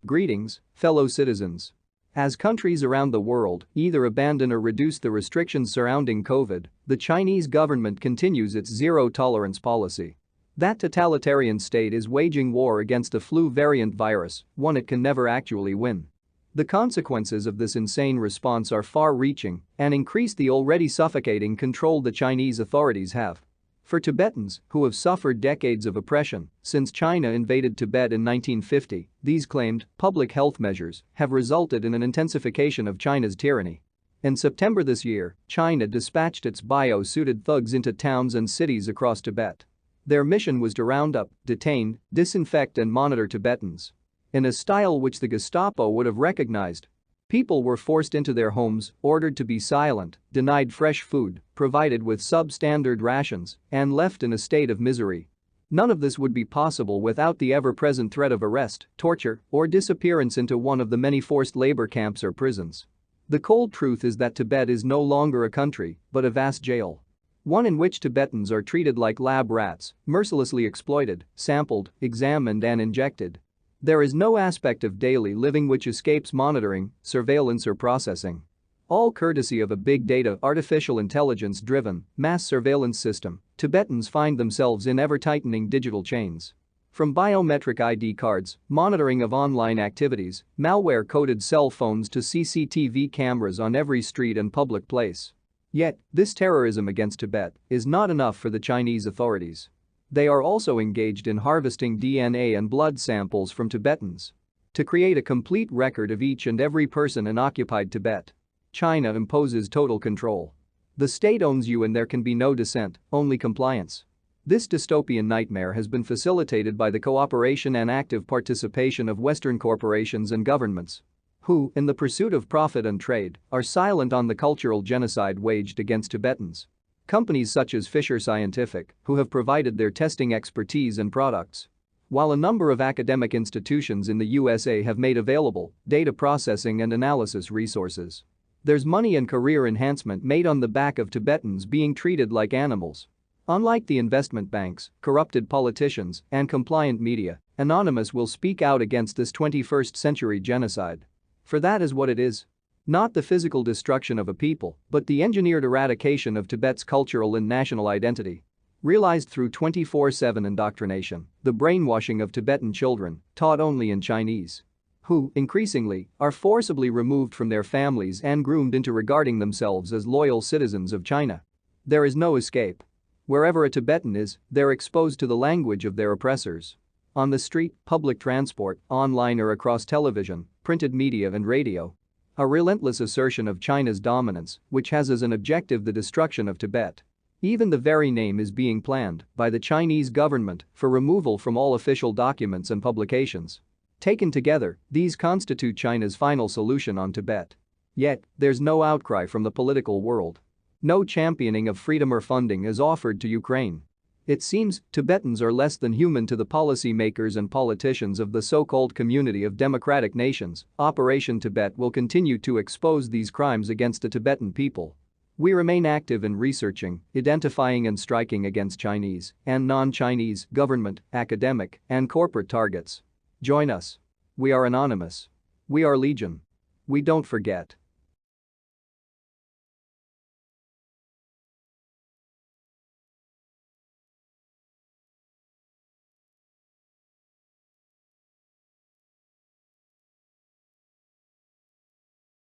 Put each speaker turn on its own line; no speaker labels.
Greetings, fellow citizens. As countries around the world either abandon or reduce the restrictions surrounding COVID, the Chinese government continues its zero-tolerance policy. That totalitarian state is waging war against a flu variant virus, one it can never actually win. The consequences of this insane response are far-reaching and increase the already suffocating control the Chinese authorities have. For Tibetans, who have suffered decades of oppression since China invaded Tibet in 1950, these claimed public health measures have resulted in an intensification of China's tyranny. In September this year, China dispatched its bio-suited thugs into towns and cities across Tibet. Their mission was to round up, detain, disinfect and monitor Tibetans. In a style which the Gestapo would have recognized. People were forced into their homes, ordered to be silent, denied fresh food, provided with substandard rations, and left in a state of misery. None of this would be possible without the ever-present threat of arrest, torture, or disappearance into one of the many forced labor camps or prisons. The cold truth is that Tibet is no longer a country, but a vast jail. One in which Tibetans are treated like lab rats, mercilessly exploited, sampled, examined and injected. There is no aspect of daily living which escapes monitoring, surveillance or processing. All courtesy of a big data, artificial intelligence-driven, mass surveillance system, Tibetans find themselves in ever-tightening digital chains. From biometric ID cards, monitoring of online activities, malware-coded cell phones to CCTV cameras on every street and public place. Yet, this terrorism against Tibet is not enough for the Chinese authorities. They are also engaged in harvesting DNA and blood samples from Tibetans. To create a complete record of each and every person in occupied Tibet, China imposes total control. The state owns you and there can be no dissent, only compliance. This dystopian nightmare has been facilitated by the cooperation and active participation of Western corporations and governments, who, in the pursuit of profit and trade, are silent on the cultural genocide waged against Tibetans. Companies such as Fisher Scientific, who have provided their testing expertise and products. While a number of academic institutions in the USA have made available data processing and analysis resources. There's money and career enhancement made on the back of Tibetans being treated like animals. Unlike the investment banks, corrupted politicians, and compliant media, Anonymous will speak out against this 21st century genocide. For that is what it is. Not the physical destruction of a people, but the engineered eradication of Tibet's cultural and national identity. Realized through 24/7 indoctrination, the brainwashing of Tibetan children, taught only in Chinese. Who, increasingly, are forcibly removed from their families and groomed into regarding themselves as loyal citizens of China. There is no escape. Wherever a Tibetan is, they're exposed to the language of their oppressors. On the street, public transport, online or across television, printed media and radio. A relentless assertion of China's dominance, which has as an objective the destruction of Tibet. Even the very name is being planned by the Chinese government for removal from all official documents and publications. Taken together, these constitute China's final solution on Tibet. Yet, there's no outcry from the political world. No championing of freedom or funding is offered to Ukraine. It seems Tibetans are less than human to the policymakers and politicians of the so-called Community of Democratic Nations. Operation Tibet will continue to expose these crimes against the Tibetan people. We remain active in researching, identifying and striking against Chinese and non-Chinese government, academic, and corporate targets. Join us. We are Anonymous. We are Legion. We don't forget.